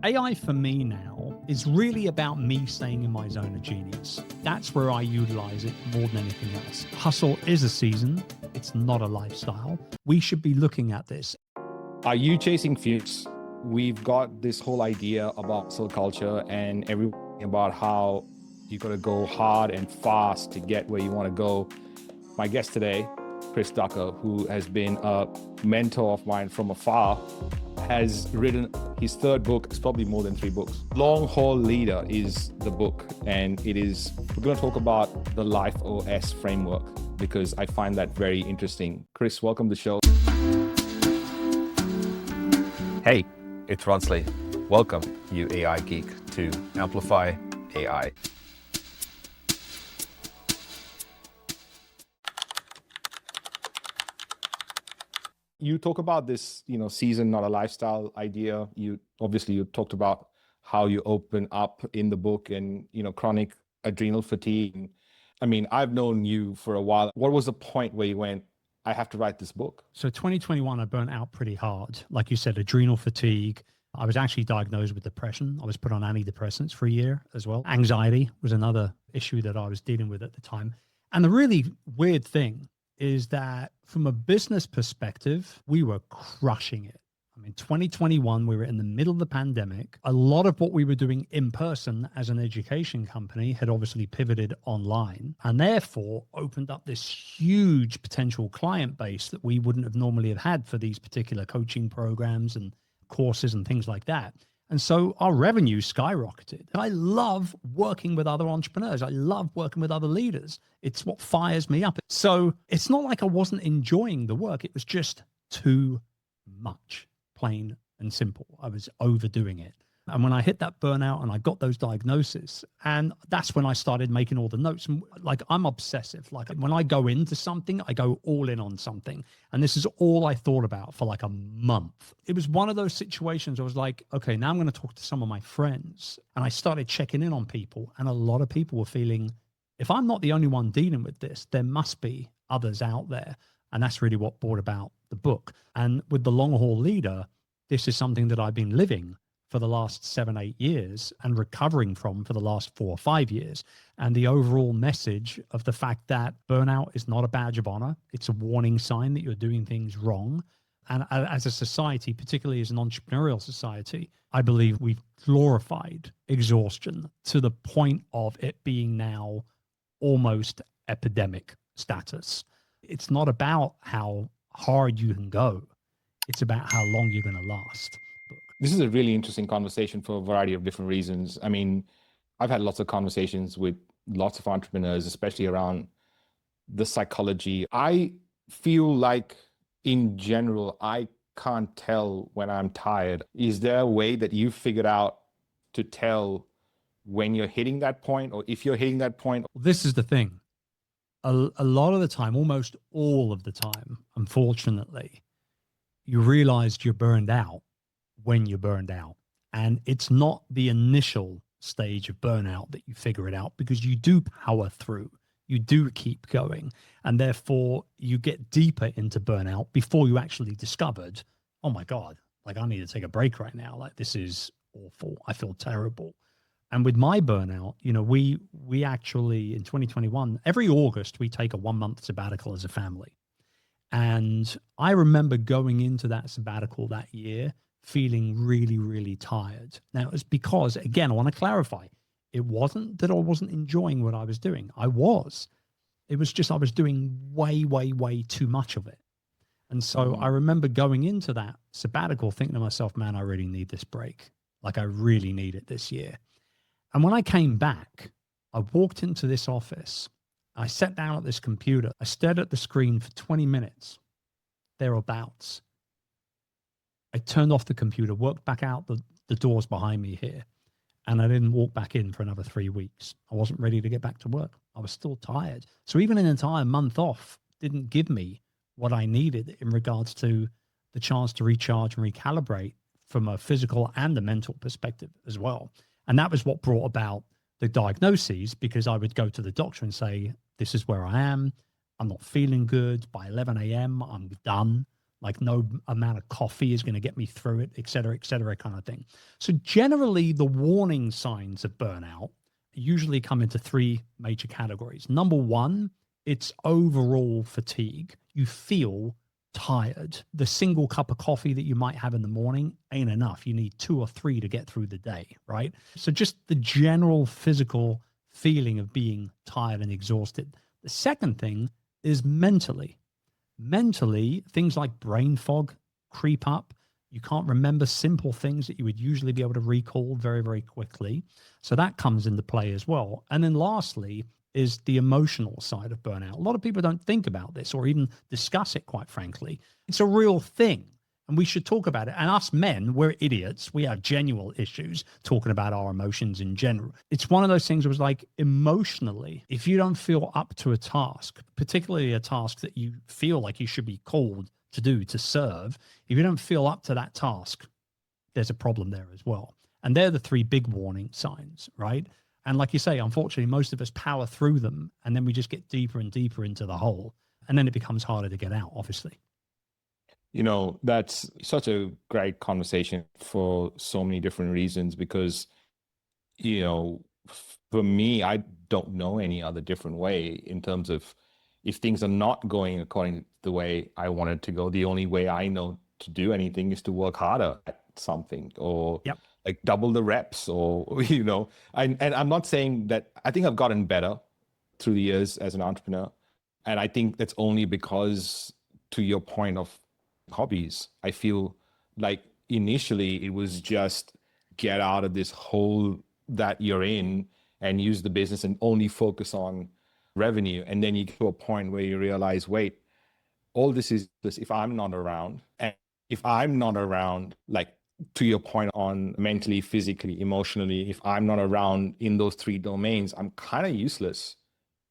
AI for me now is really about me staying in my zone of genius. That's where I utilize it more than anything else. Hustle is a season. It's not a lifestyle. We should be looking at this. Are you chasing fumes? We've got this whole idea about hustle culture and everything about how you got to go hard and fast to get where you want to go. My guest today, Chris Ducker, who has been a mentor of mine from afar, has written his third book. It's probably more than 3 books. Long Haul Leader is the book, and we're going to talk about the Life OS framework because I find that very interesting. Chris, welcome to the show. Hey, it's Ronsley. Welcome, you AI geek, to Amplify AI. You talk about this, season, not a lifestyle idea. You talked about how you open up in the book and, chronic adrenal fatigue. I mean, I've known you for a while. What was the point where you went, I have to write this book? So 2021, I burnt out pretty hard. Like you said, adrenal fatigue. I was actually diagnosed with depression. I was put on antidepressants for a year as well. Anxiety was another issue that I was dealing with at the time. And the really weird thing is that from a business perspective, we were crushing it. I mean, 2021, we were in the middle of the pandemic. A lot of what we were doing in person as an education company had obviously pivoted online and therefore opened up this huge potential client base that we wouldn't have normally have had for these particular coaching programs and courses and things like that. And so our revenue skyrocketed. I love working with other entrepreneurs. I love working with other leaders. It's what fires me up. So it's not like I wasn't enjoying the work. It was just too much, plain and simple. I was overdoing it. And when I hit that burnout and I got those diagnoses, and that's when I started making all the notes. And like, I'm obsessive. Like when I go into something, I go all in on something. And this is all I thought about for like a month. It was one of those situations I was like, okay, now I'm going to talk to some of my friends. And I started checking in on people. And a lot of people were feeling, if I'm not the only one dealing with this, there must be others out there. And that's really what brought about the book. And with the Long Haul Leader, this is something that I've been living for the last 7-8 years and recovering from for the last 4 or 5 years. And the overall message of the fact that burnout is not a badge of honor. It's a warning sign that you're doing things wrong. And as a society, particularly as an entrepreneurial society, I believe we've glorified exhaustion to the point of it being now almost epidemic status. It's not about how hard you can go. It's about how long you're going to last. This is a really interesting conversation for a variety of different reasons. I mean, I've had lots of conversations with lots of entrepreneurs, especially around the psychology. I feel like in general, I can't tell when I'm tired. Is there a way that you figured out to tell when you're hitting that point or if you're hitting that point? This is the thing. A lot of the time, almost all of the time, unfortunately, you realized you're burned out when you're burned out. And it's not the initial stage of burnout that you figure it out, because you do power through, you do keep going. And therefore you get deeper into burnout before you actually discovered, oh my God, like I need to take a break right now. Like this is awful. I feel terrible. And with my burnout, we actually in 2021, every August, we take a 1-month sabbatical as a family. And I remember going into that sabbatical that year feeling really, really tired. Now, it's because, again, I want to clarify, it wasn't that I wasn't enjoying what I was doing. I was. It was just I was doing way, way, way too much of it. And so I remember going into that sabbatical thinking to myself, man, I really need this break. Like I really need it this year. And when I came back, I walked into this office. I sat down at this computer. I stared at the screen for 20 minutes, thereabouts. I turned off the computer, worked back out the doors behind me here, and I didn't walk back in for another 3 weeks. I wasn't ready to get back to work. I was still tired. So even an entire month off didn't give me what I needed in regards to the chance to recharge and recalibrate from a physical and a mental perspective as well. And that was what brought about the diagnoses, because I would go to the doctor and say, this is where I am. I'm not feeling good. By 11 a.m., I'm done. Like no amount of coffee is going to get me through it, et cetera, kind of thing. So generally the warning signs of burnout usually come into three major categories. Number one, it's overall fatigue. You feel tired. The single cup of coffee that you might have in the morning ain't enough. You need 2 or 3 to get through the day, right? So just the general physical feeling of being tired and exhausted. The second thing is mentally. Mentally, things like brain fog creep up. You can't remember simple things that you would usually be able to recall very, very quickly. So that comes into play as well. And then lastly is the emotional side of burnout. A lot of people don't think about this or even discuss it, quite frankly. It's a real thing. And we should talk about it. And us men, we're idiots. We have genuine issues talking about our emotions in general. It's one of those things that was like emotionally, if you don't feel up to a task, particularly a task that you feel like you should be called to do, to serve, if you don't feel up to that task, there's a problem there as well. And they're the 3 big warning signs, right? And like you say, unfortunately, most of us power through them and then we just get deeper and deeper into the hole. And then it becomes harder to get out, obviously. You know, that's such a great conversation for so many different reasons because, you know, for me, I don't know any other different way in terms of if things are not going according to the way I want it to go, the only way I know to do anything is to work harder at something or like double the reps or, you know, and I'm not saying that I think I've gotten better through the years as an entrepreneur. And I think that's only because, to your point of hobbies, I feel like initially it was just get out of this hole that you're in and use the business and only focus on revenue. And then you get to a point where you realize, wait, all this is this if I'm not around. And if I'm not around, like to your point on mentally, physically, emotionally, if I'm not around in those 3 domains, I'm kind of useless.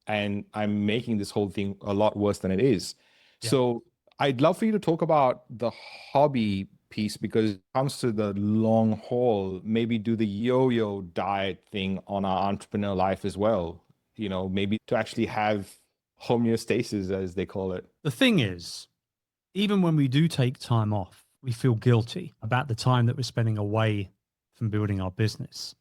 And I'm making this whole thing a lot worse than it is. Yeah. So I'd love for you to talk about the hobby piece because it comes to the long haul, maybe do the yo-yo diet thing on our entrepreneur life as well. You know, maybe to actually have homeostasis, as they call it. The thing is, even when we do take time off, we feel guilty about the time that we're spending away from building our business.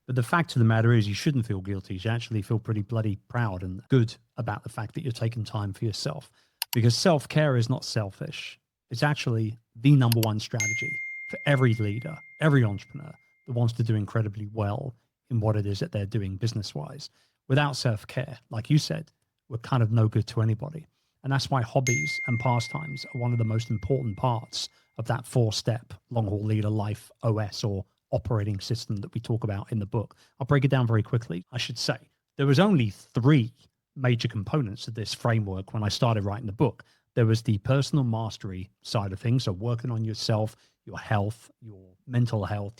But the fact of the matter is you shouldn't feel guilty. You should actually feel pretty bloody proud and good about the fact that you're taking time for yourself. Because self-care is not selfish. It's actually the number one strategy for every leader, every entrepreneur that wants to do incredibly well in what it is that they're doing business-wise. Without self-care, like you said, we're kind of no good to anybody. And that's why hobbies and pastimes are one of the most important parts of that 4-step long-haul leader life OS or operating system that we talk about in the book. I'll break it down very quickly. I should say there was only 3 major components of this framework when I started writing the book. There was the personal mastery side of things, so working on yourself, your health, your mental health,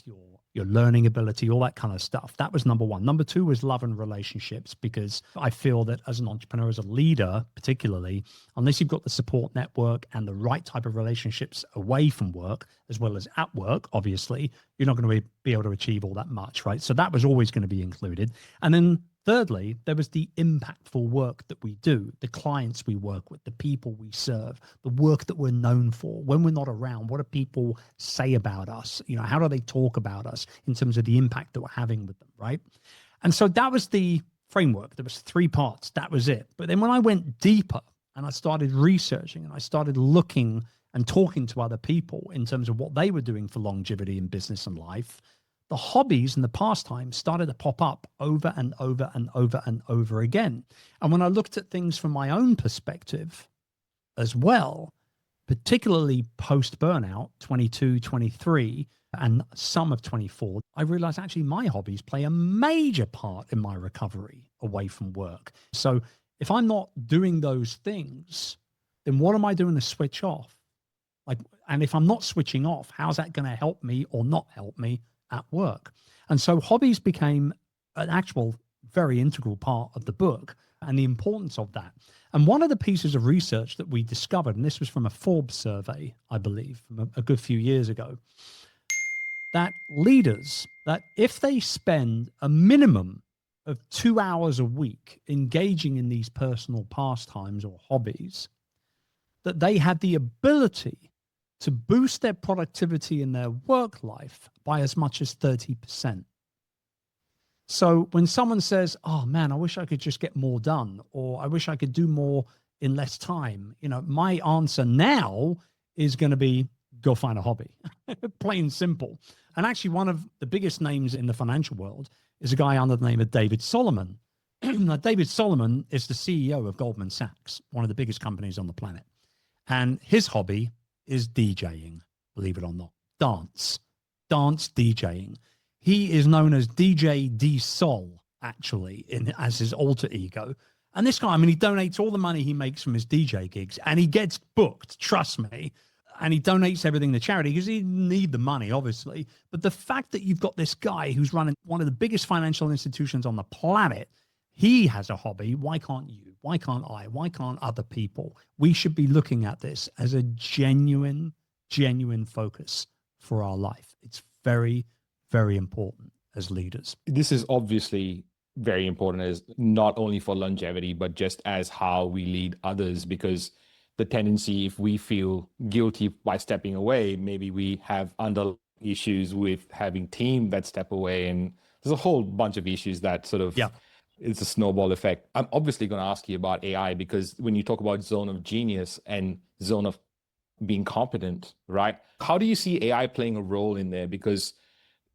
your learning ability, all that kind of stuff. That was number 1. Number 2 was love and relationships, because I feel that as an entrepreneur, as a leader, particularly, unless you've got the support network and the right type of relationships away from work, as well as at work, obviously, you're not going to be able to achieve all that much, right? So that was always going to be included. And then thirdly, there was the impactful work that we do, the clients we work with, the people we serve, the work that we're known for. When we're not around, what do people say about us? You know, how do they talk about us in terms of the impact that we're having with them, right? And so that was the framework. There was 3 parts. That was it. But then when I went deeper and I started researching and I started looking and talking to other people in terms of what they were doing for longevity in business and life, the hobbies and the pastimes started to pop up over and over and over and over again. And when I looked at things from my own perspective as well, particularly post-burnout, 22, 23, and some of 24, I realized actually my hobbies play a major part in my recovery away from work. So if I'm not doing those things, then what am I doing to switch off? And if I'm not switching off, how's that going to help me or not help me at work? And so hobbies became an actual very integral part of the book and the importance of that. And one of the pieces of research that we discovered, and this was from a Forbes survey, I believe, from a good few years ago, that leaders, that if they spend a minimum of 2 hours a week engaging in these personal pastimes or hobbies, that they had the ability to boost their productivity in their work life by as much as 30%. So when someone says, oh man, I wish I could just get more done, or I wish I could do more in less time, my answer now is going to be go find a hobby, plain simple. And actually one of the biggest names in the financial world is a guy under the name of David Solomon. Now, David Solomon is the CEO of Goldman Sachs, one of the biggest companies on the planet. And his hobby is DJing, believe it or not, dance DJing. He is known as DJ D Sol, actually, as his alter ego. And this guy, he donates all the money he makes from his DJ gigs, and he gets booked, trust me, and he donates everything to charity because he didn't need the money, obviously. But the fact that you've got this guy who's running one of the biggest financial institutions on the planet, he has a hobby. Why can't you? Why can't I? Why can't other people? We should be looking at this as a genuine focus for our life. It's very, very important as leaders. This is obviously very important, as not only for longevity, but just as how we lead others, because the tendency, if we feel guilty by stepping away, maybe we have underlying issues with having team that step away. And there's a whole bunch of issues that sort of, it's a snowball effect. I'm obviously going to ask you about AI, because when you talk about zone of genius and zone of being competent, right? How do you see AI playing a role in there? Because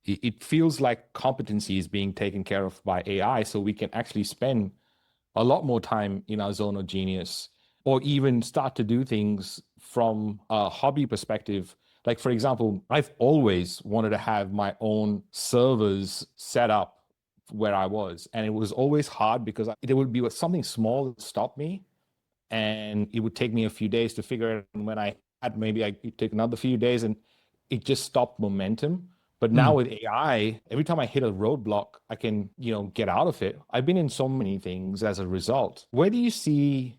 it feels like competency is being taken care of by AI, so we can actually spend a lot more time in our zone of genius, or even start to do things from a hobby perspective. Like, for example, I've always wanted to have my own servers set up where I was. And it was always hard because there would be something small that stopped me. And it would take me a few days to figure it out. And when I had, maybe it'd take another few days, and it just stopped momentum. But now with AI, every time I hit a roadblock, I can, get out of it. I've been in so many things as a result. Where do you see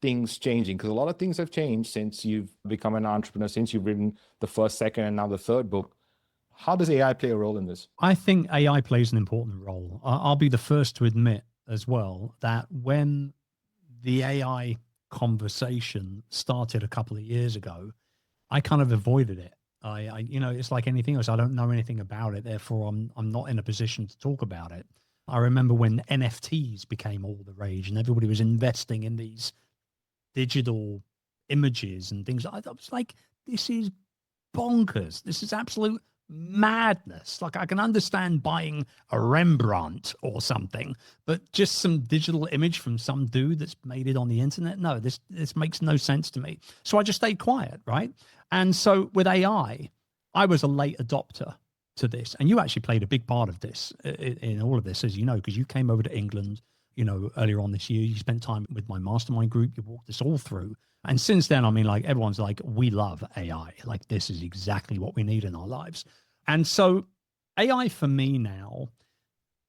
things changing? Because a lot of things have changed since you've become an entrepreneur, since you've written the first, second, and now the third book. How does AI play a role in this? I think AI plays an important role. I'll be the first to admit as well that when the AI conversation started a couple of years ago, I kind of avoided it. I it's like anything else. I don't know anything about it. Therefore, I'm not in a position to talk about it. I remember when NFTs became all the rage and everybody was investing in these digital images and things. I was like, this is bonkers. This is absolute madness. Like, I can understand buying a Rembrandt or something, but just some digital image from some dude that's made it on the internet. No, this makes no sense to me. So I just stayed quiet, right? And so with AI, I was a late adopter to this. And you actually played a big part of this in all of this, as you know, because you came over to England, earlier on this year. You spent time with my mastermind group. You walked us all through. And since then, everyone's like, we love AI. Like, this is exactly what we need in our lives. And so AI for me now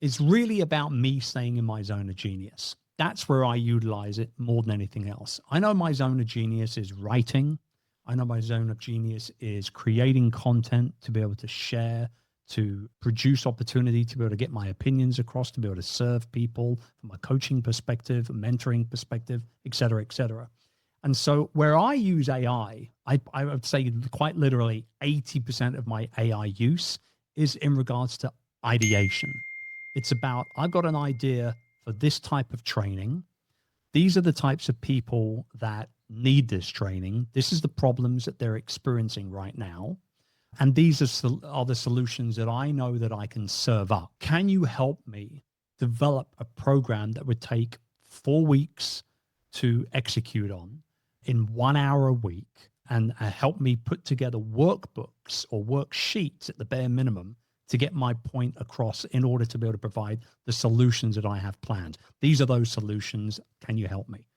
is really about me staying in my zone of genius. That's where I utilize it more than anything else. I know my zone of genius is writing. I know my zone of genius is creating content to be able to share, to produce opportunity, to be able to get my opinions across, to be able to serve people from a coaching perspective, a mentoring perspective, et cetera, et cetera. And so where I use AI, I would say quite literally 80% of my AI use is in regards to ideation. It's about, I've got an idea for this type of training. These are the types of people that need this training. This is the problems that they're experiencing right now. And these are the solutions that I know that I can serve up. Can you help me develop a program that would take 4 weeks to execute on in 1 hour a week, and help me put together workbooks or worksheets at the bare minimum to get my point across in order to be able to provide the solutions that I have planned? These are those solutions. Can you help me?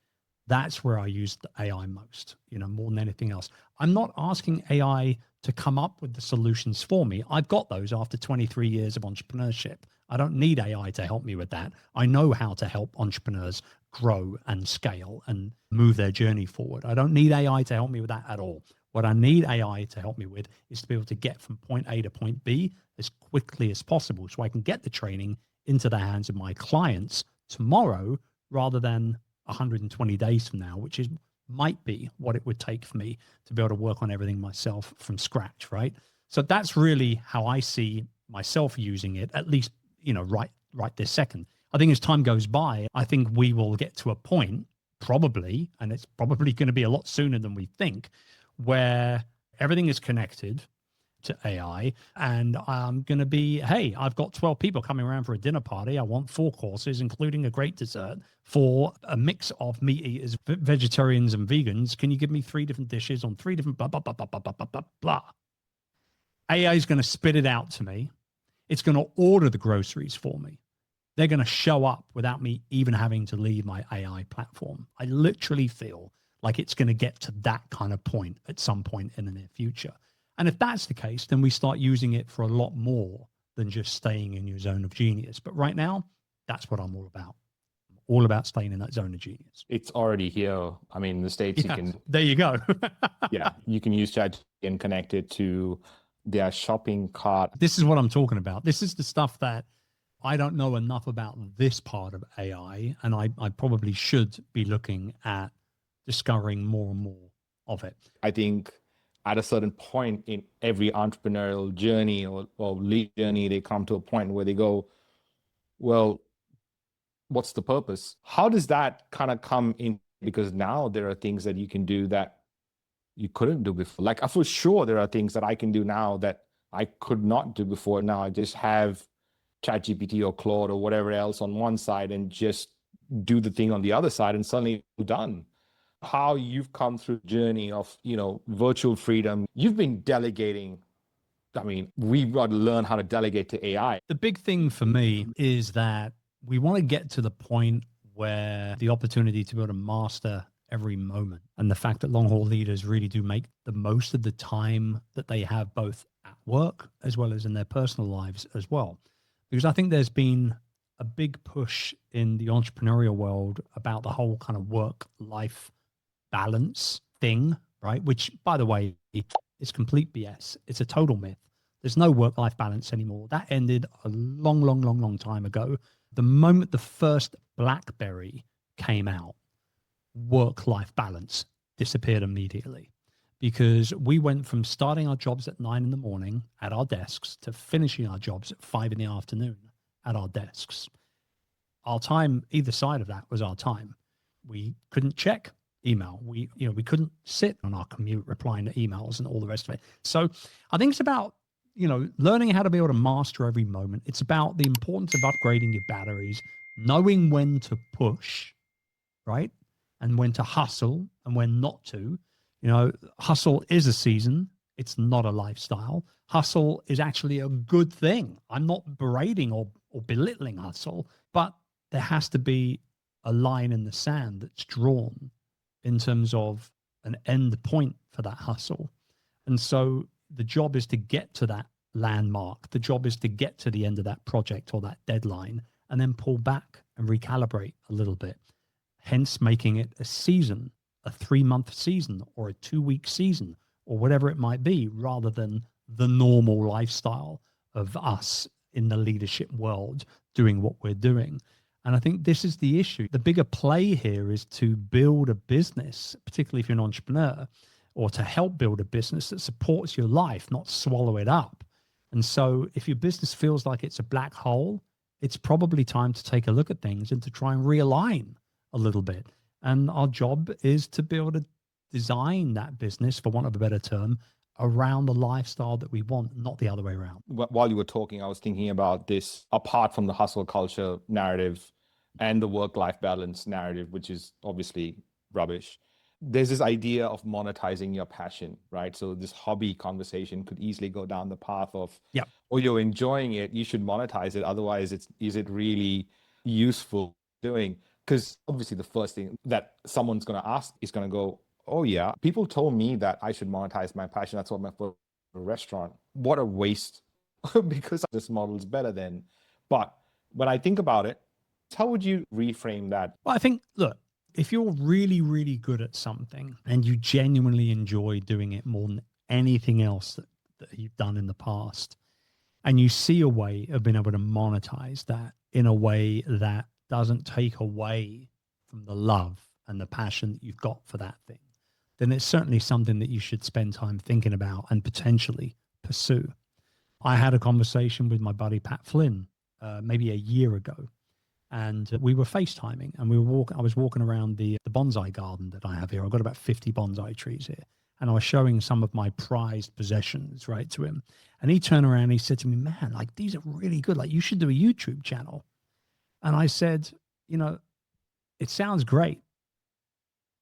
That's where I use the AI most, more than anything else. I'm not asking AI to come up with the solutions for me. I've got those after 23 years of entrepreneurship. I don't need AI to help me with that. I know how to help entrepreneurs grow and scale and move their journey forward. I don't need AI to help me with that at all. What I need AI to help me with is to be able to get from point A to point B as quickly as possible, so I can get the training into the hands of my clients tomorrow rather than 120 days from now, which is might be what it would take for me to be able to work on everything myself from scratch, right? So that's really how I see myself using it, at least, right this second. I think as time goes by, I think we will get to a point probably, and it's probably going to be a lot sooner than we think, where everything is connected to AI, and I'm going to be, hey, I've got 12 people coming around for a dinner party. I want 4 courses, including a great dessert for a mix of meat eaters, vegetarians and vegans. Can you give me 3 different dishes on 3 different blah, blah, blah, blah, blah, blah, blah, blah, blah. AI is going to spit it out to me. It's going to order the groceries for me. They're going to show up without me even having to leave my AI platform. I literally feel like it's going to get to that kind of point at some point in the near future. And if that's the case, then we start using it for a lot more than just staying in your zone of genius. But right now, that's what I'm all about. I'm all about staying in that zone of genius. It's already here. I mean, in the States, Yeah, you can. there you go. Yeah, you can use ChatGPT and connect it to their shopping cart. This is what I'm talking about. This is the stuff that I don't know enough about this part of AI, and I probably should be looking at discovering more and more of it. I think at a certain point in every entrepreneurial journey or lead journey, they come to a point where they go, well, what's the purpose? How does that kind of come in? Because now there are things that you can do that you couldn't do before. Like, for sure, there are things that I can do now that I could not do before. Now I just have ChatGPT or Claude or whatever else on one side and just do the thing on the other side, and suddenly you're done. How you've come through the journey of, virtual freedom. You've been delegating. I mean, we've got to learn how to delegate to AI. The big thing for me is that we want to get to the point where the opportunity to be able to master every moment, and the fact that long haul leaders really do make the most of the time that they have, both at work as well as in their personal lives as well. Because I think there's been a big push in the entrepreneurial world about the whole kind of work-life balance thing, right? Which, by the way, is complete BS. It's a total myth. There's no work-life balance anymore. That ended a long, long, long, long time ago. The moment the first BlackBerry came out, work-life balance disappeared immediately, because we went from starting our jobs at 9 in the morning at our desks to finishing our jobs at 5 in the afternoon at our desks. Our time, either side of that, was our time. We couldn't check email. We couldn't sit on our commute replying to emails and all the rest of it. So I think it's about, learning how to be able to master every moment. It's about the importance of upgrading your batteries, knowing when to push, right? And when to hustle and when not to. Hustle is a season. It's not a lifestyle. Hustle is actually a good thing. I'm not berating or belittling hustle, but there has to be a line in the sand that's drawn in terms of an end point for that hustle. And so the job is to get to that landmark. The job is to get to the end of that project or that deadline, and then pull back and recalibrate a little bit. Hence making it a season, a 3-month season or a 2-week season or whatever it might be, rather than the normal lifestyle of us in the leadership world doing what we're doing. And I think this is the issue. The bigger play here is to build a business, particularly if you're an entrepreneur, or to help build a business that supports your life, not swallow it up. And so if your business feels like it's a black hole, it's probably time to take a look at things and to try and realign a little bit. And our job is to be able to design that business, for want of a better term, around the lifestyle that we want, not the other way around. While you were talking, I was thinking about this, apart from the hustle culture narrative and the work-life balance narrative, which is obviously rubbish. There's this idea of monetizing your passion, right? So this hobby conversation could easily go down the path of, you're enjoying it, you should monetize it. Otherwise, is it really useful doing? Because obviously the first thing that someone's going to ask is going to go, oh yeah, people told me that I should monetize my passion. That's what my first restaurant. What a waste, because this model is better than. But when I think about it, how would you reframe that? Well, I think, look, if you're really, really good at something and you genuinely enjoy doing it more than anything else that you've done in the past, and you see a way of being able to monetize that in a way that doesn't take away from the love and the passion that you've got for that thing, then it's certainly something that you should spend time thinking about and potentially pursue. I had a conversation with my buddy Pat Flynn maybe a year ago, and we were FaceTiming, and I was walking around the bonsai garden that I have here. I've got about 50 bonsai trees here, and I was showing some of my prized possessions, right, to him. And he turned around and he said to me, man, like, these are really good. Like, you should do a YouTube channel. And I said, it sounds great.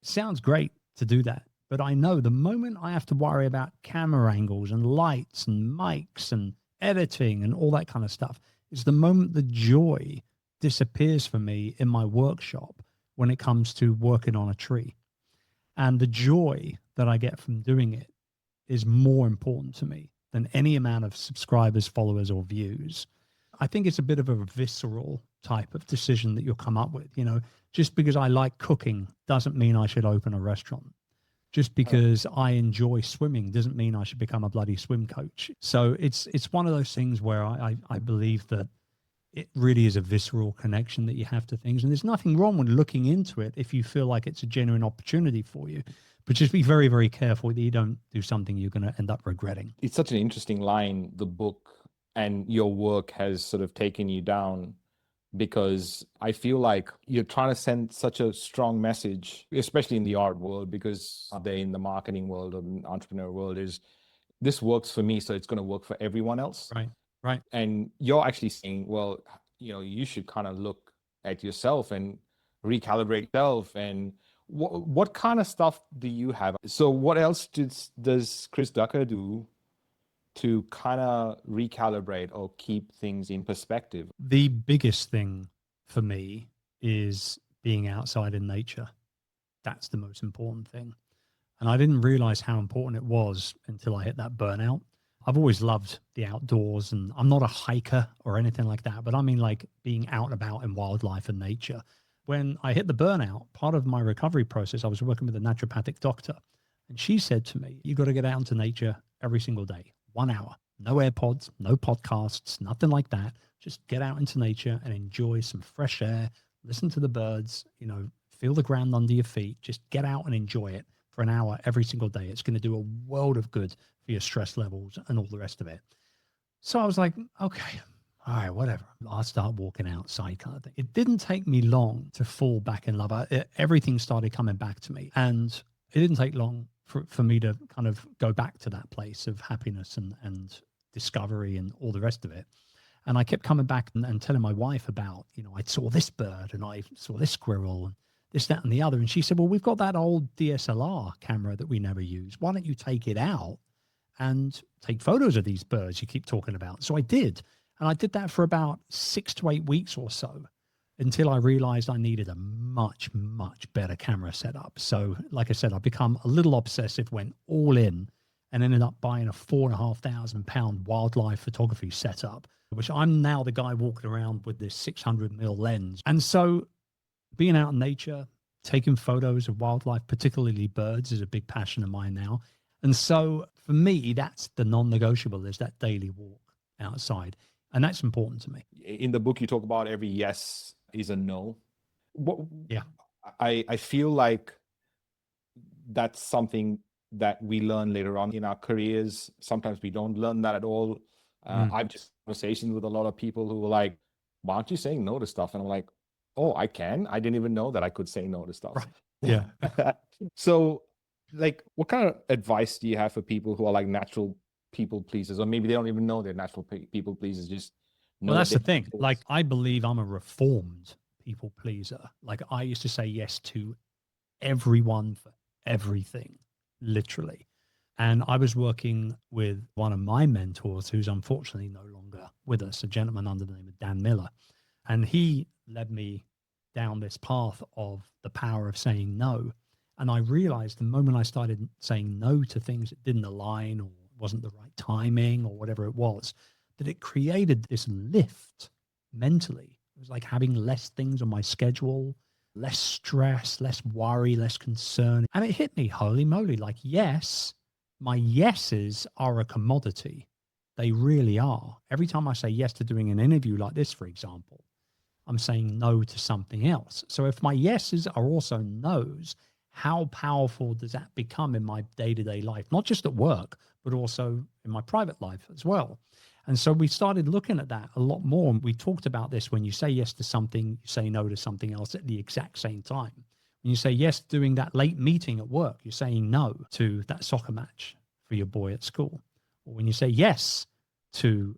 It sounds great to do that. But I know the moment I have to worry about camera angles and lights and mics and editing and all that kind of stuff is the moment the joy disappears for me in my workshop when it comes to working on a tree. And the joy that I get from doing it is more important to me than any amount of subscribers, followers, or views. I think it's a bit of a visceral type of decision that you'll come up with. Just because I like cooking doesn't mean I should open a restaurant. Just because I enjoy swimming doesn't mean I should become a bloody swim coach. So it's one of those things where I believe that it really is a visceral connection that you have to things. And there's nothing wrong with looking into it if you feel like it's a genuine opportunity for you. But just be very, very careful that you don't do something you're going to end up regretting. It's such an interesting line, the book and your work has sort of taken you down, because I feel like you're trying to send such a strong message, especially in the art world, because they in the marketing world or the entrepreneur world, is this works for me, so it's going to work for everyone else. Right. And you're actually saying, well, you should kind of look at yourself and recalibrate yourself. And what kind of stuff do you have? So what else does Chris Ducker do to kind of recalibrate or keep things in perspective? The biggest thing for me is being outside in nature. That's the most important thing. And I didn't realize how important it was until I hit that burnout. I've always loved the outdoors, and I'm not a hiker or anything like that, but I mean like being out and about in wildlife and nature. When I hit the burnout, part of my recovery process, I was working with a naturopathic doctor, and she said to me, you got to get out into nature every single day, 1 hour, no AirPods, no podcasts, nothing like that. Just get out into nature and enjoy some fresh air, listen to the birds, feel the ground under your feet. Just get out and enjoy it for an hour every single day. It's going to do a world of good for your stress levels and all the rest of it. So I was like, okay, all right, whatever. I'll start walking outside kind of thing. It didn't take me long to fall back in love. Everything started coming back to me. And it didn't take long for me to kind of go back to that place of happiness and discovery and all the rest of it. And I kept coming back and telling my wife about, I saw this bird and I saw this squirrel and this, that, and the other. And she said, well, we've got that old DSLR camera that we never use. Why don't you take it out and take photos of these birds you keep talking about? So I did. And I did that for about 6 to 8 weeks or so until I realized I needed a much, much better camera setup. So like I said, I become a little obsessive, went all in, and ended up buying a £4,500 wildlife photography setup, which I'm now the guy walking around with this 600mm lens. And so being out in nature, taking photos of wildlife, particularly birds, is a big passion of mine now. And so for me, that's the non-negotiable, is that daily walk outside. And that's important to me. In the book, you talk about every yes is a no. Yeah. I feel like that's something that we learn later on in our careers. Sometimes we don't learn that at all. I've just conversations with a lot of people who are like, why aren't you saying no to stuff? And I'm like, oh, I can. I didn't even know that I could say no to stuff. Right. Yeah. So like, what kind of advice do you have for people who are like natural people pleasers, or maybe they don't even know they're natural people pleasers? Just know. Well, that's the thing. Like, I believe I'm a reformed people pleaser. Like, I used to say yes to everyone for everything, literally. And I was working with one of my mentors, who's unfortunately no longer with us, a gentleman under the name of Dan Miller. And he led me down this path of the power of saying no. And I realized the moment I started saying no to things that didn't align or wasn't the right timing or whatever it was, that it created this lift mentally. It was like having less things on my schedule, less stress, less worry, less concern. And it hit me, holy moly, like, yes, my yeses are a commodity. They really are. Every time I say yes to doing an interview like this, for example, I'm saying no to something else. So if my yeses are also no's, how powerful does that become in my day-to-day life, not just at work, but also in my private life as well? And so we started looking at that a lot more. And we talked about this: when you say yes to something, you say no to something else at the exact same time. When you say yes doing that late meeting at work, you're saying no to that soccer match for your boy at school. Or when you say yes to,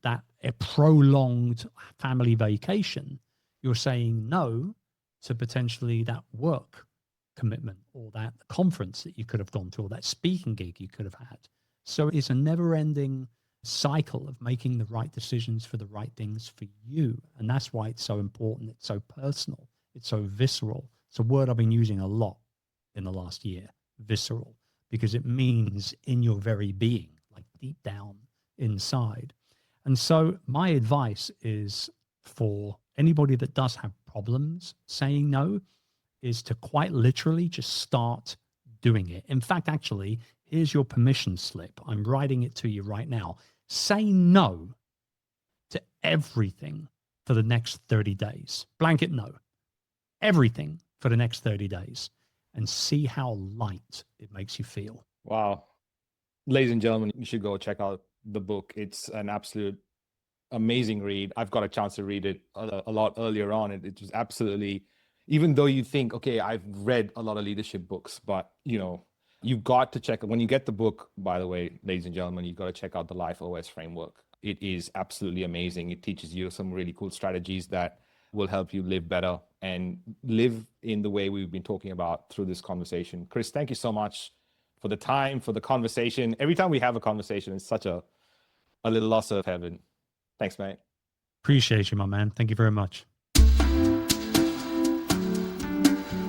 that a prolonged family vacation, you're saying no to potentially that work commitment or that conference that you could have gone to or that speaking gig you could have had. So it's a never-ending cycle of making the right decisions for the right things for you. And that's why it's so important. It's so personal. It's so visceral. It's a word I've been using a lot in the last year, visceral, because it means in your very being, like deep down inside. And so my advice is for anybody that does have problems saying no is to quite literally just start doing it. In fact, actually, here's your permission slip. I'm writing it to you right now. Say no to everything for the next 30 days. Blanket no. Everything for the next 30 days, and see how light it makes you feel. Wow. Ladies and gentlemen, you should go check out the book. It's an absolute amazing read. I've got a chance to read it a lot earlier on. It was absolutely, even though you think, okay, I've read a lot of leadership books, but you've got to check, when you get the book, by the way, ladies and gentlemen, you've got to check out the Life OS framework. It is absolutely amazing. It teaches you some really cool strategies that will help you live better and live in the way we've been talking about through this conversation. Chris, thank you so much for the time, for the conversation. Every time we have a conversation, it's such a little loss of heaven. Thanks, mate. Appreciate you, my man. Thank you very much.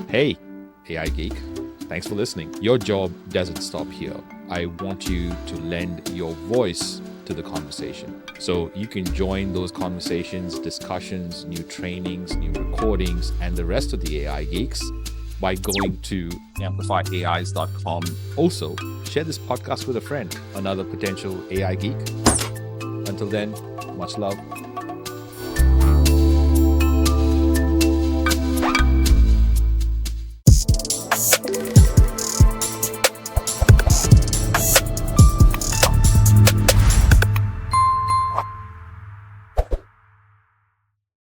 Hey, AI Geek. Thanks for listening. Your job doesn't stop here. I want you to lend your voice to the conversation. So you can join those conversations, discussions, new trainings, new recordings, and the rest of the AI Geeks by going to amplifyais.com. Also, share this podcast with a friend, another potential AI geek. Until then, much love.